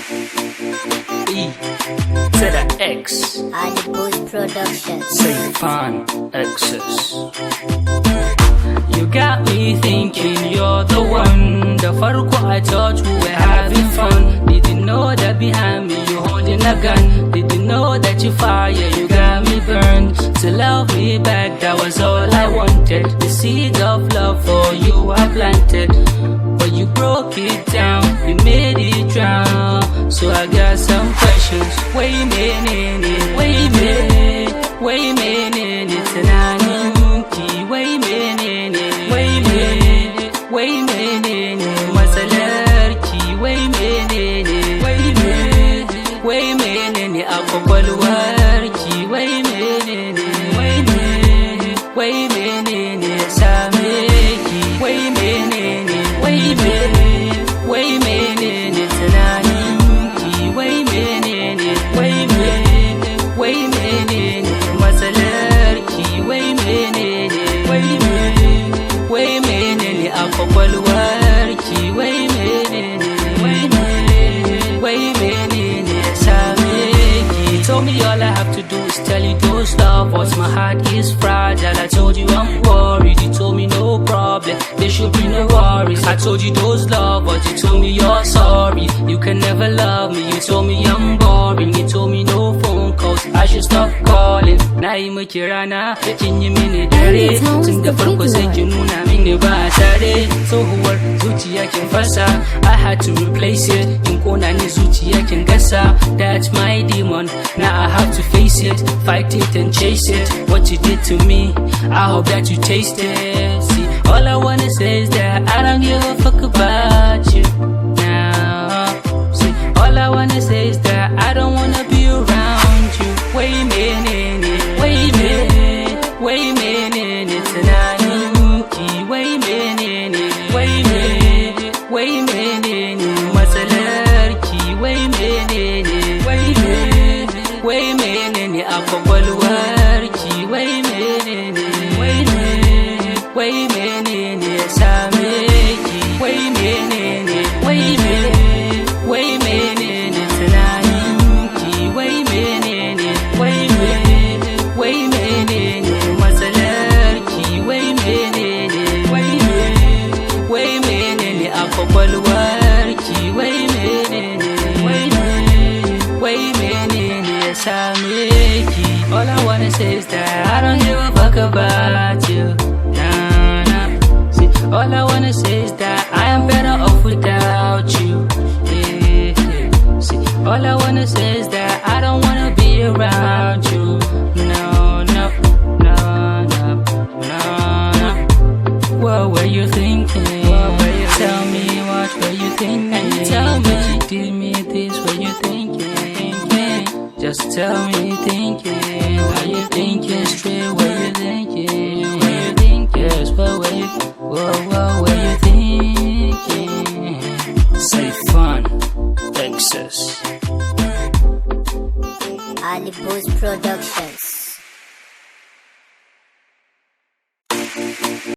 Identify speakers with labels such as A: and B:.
A: E to the X.
B: Ali Boost Productions.
A: Say fun excess. You got me thinking you're the one. The farko I thought we were having fun. Didn't know that behind me you're holding a gun. Didn't know that you fire, you got me burned. To love me back, that was all I wanted. The seed of love for you I planted, but you broke it down, you made it drown. So I got some questions. Wait a minute, wait a minute, wait a minute, tunaninki. Wait a minute, wait a minute, wait a minute, matsalarki. Wait a minute, wait a minute, wait a minute, a kwakwalwarki. Wait a minute, wait a minute, wait a minute, sameki. Wait a minute, wait a minute, wait a minute, tunaninki. Wait a minute, wait a minute, wait a minute, matsalarki. Wait a minute, wait a minute, wait a minute, a kwakwalwarki. Wait a minute, wait a minute, wait a minute, sameki. You told me all I have to do is tell you those love words. My heart is fragile. I told you I'm worried. You told me no problem, there should be no worries. I told you those love words. You told me you're sorry, you can never love me. You told me I'm boring. You told me no phone calls, I should stop calling. Na yi miki rana, kin yi mini dare. Tun da farko sai ki nuna mini ba tare. Tsohuwar zuciya kin fasa, I had to replace it. Kin kona ni zuciya kin gasa. That's my demon, now I have to face it. Fight it and chase it. What you did to me, I hope that you taste it. See, all I wanna say is that I don't give a fuck about you now. See, all I wanna say is that I don't wanna be around you. Wait a minute, wait a minute, wait a minute, tunaninki. Wait a minute, wait a minute, wait a minute, matsalarki. Wait a minute, wait a minute, wait a minute, a kwakwalwarki. Wait a minute, wait a minute, wait a minute, sameki. Wait a minute, wait a minute, wait a minute, tunaninki. Wait a minute, wait a minute, wait a minute, matsalarki. Wait a minute, wait a minute, wait a minute, a kwakwalwarki. Wait a minute, wait a minute, wait a minute, sameki. All I wanna say is that I don't give a fuck about you. Nah, nah. See, all I wanna say is that I am better off without you. Yeah, yeah. See, all I wanna say is that I don't wanna be around you. No, no, no, no, no, no. What were you thinking? What were you tell me what were you thinking? Tell me you did me this. Were you thinking? Just tell me thinking. Were you thinking straight? Were you thinking? Were you thinking? Yes, what were you? What were you thinking? Say fun excess.
B: Ali Boost Productions.